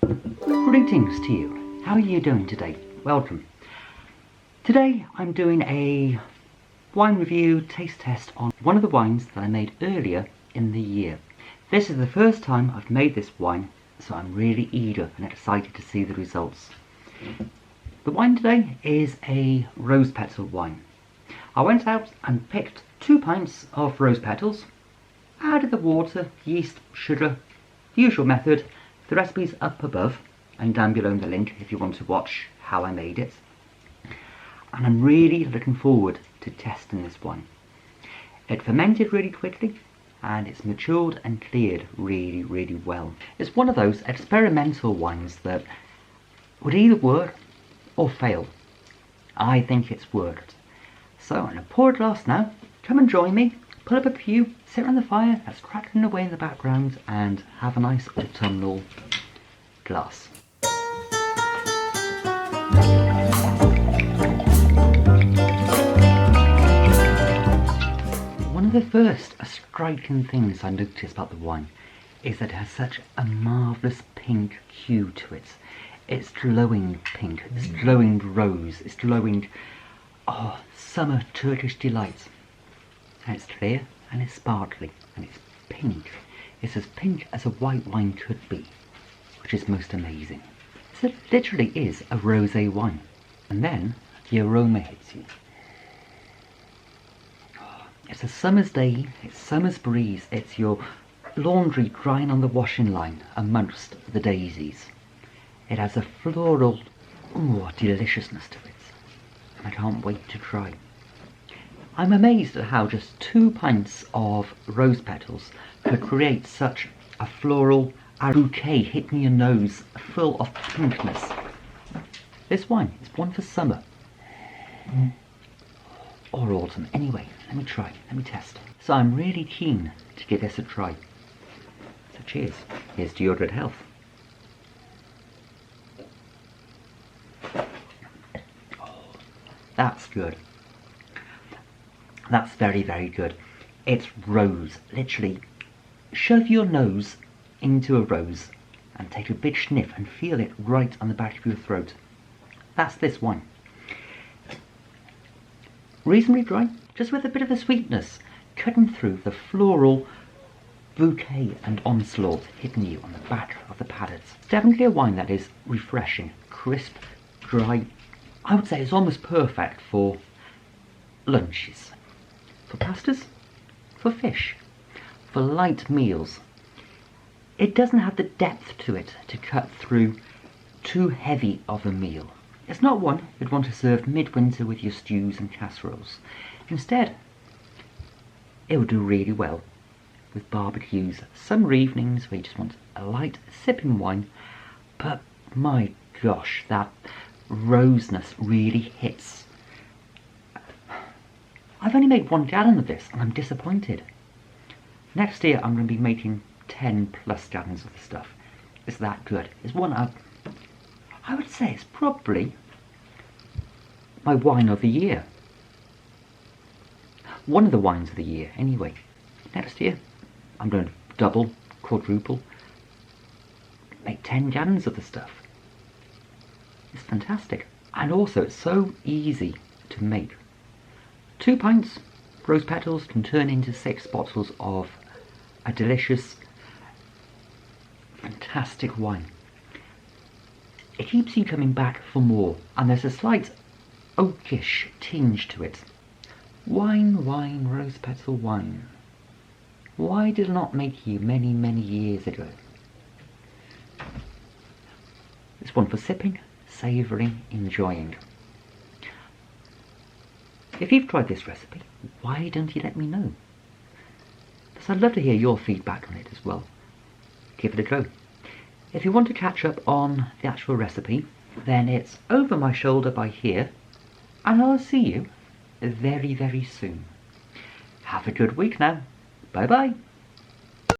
Greetings to you. How are you doing today? Welcome. Today I'm doing a wine review taste test on one of the wines that I made earlier in the year. This is the first time I've made this wine, so I'm really eager and excited to see the results. The wine today is a rose petal wine. I went out and picked 2 pints of rose petals, added the water, yeast, sugar, usual method. The recipe's up above and down below in the link if you want to watch how I made it. And I'm really looking forward to testing this wine. It fermented really quickly and it's matured and cleared really well. It's one of those experimental wines that would either work or fail. I think it's worked. So I'm going to pour a glass now. Come and join me, pull up a pew, sit around the fire that's crackling away in the background and have a nice autumnal glass. One of the first striking things I noticed about the wine is that it has such a marvellous pink hue to it. It's glowing pink, it's glowing rose, it's glowing summer Turkish delight. And it's clear and it's sparkly and it's pink. It's as pink as a white wine could be, which is most amazing. So it literally is a rosé wine. And then the aroma hits you. It's a summer's day, it's summer's breeze, it's your laundry drying on the washing line amongst the daisies. It has a floral deliciousness to it, and I can't wait to try. I'm amazed at how just 2 pints of rose petals could create such a floral bouquet hitting your nose full of pinkness. This wine is one for summer. Or autumn. Anyway, let me try, let me test. So I'm really keen to give this a try. So cheers. Here's to your good health. Oh, that's good. That's very good. It's rose. Literally, shove your nose into a rose and take a big sniff and feel it right on the back of your throat. That's this wine. Reasonably dry, just with a bit of a sweetness cutting through the floral bouquet and onslaught hitting you on the back of the palate. Definitely a wine that is refreshing, crisp, dry. I would say it's almost perfect for lunches, for pastas, for fish, for light meals. It doesn't have the depth to it to cut through too heavy of a meal. It's not one you'd want to serve midwinter with your stews and casseroles. Instead, it would do really well with barbecues, summer evenings where you just want a light sipping wine, but my gosh, that roseness really hits. I've only made 1 gallon of this and I'm disappointed. Next year I'm going to be making 10+ gallons of the stuff. It's that good. It's one I would say it's probably my wine of the year. One of the wines of the year, anyway. Next year, I'm going to double, quadruple, make 10 gallons of the stuff. It's fantastic. And also, it's so easy to make. 2 pints, rose petals can turn into 6 bottles of a delicious, fantastic wine. It keeps you coming back for more, and there's a slight oakish tinge to it. Wine, rose petal wine. Why did I not make you many years ago? It's one for sipping, savouring, enjoying. If you've tried this recipe, why don't you let me know? Because I'd love to hear your feedback on it as well. Give it a go. If you want to catch up on the actual recipe, then it's over my shoulder by here, and I'll see you very soon. Have a good week now. Bye bye.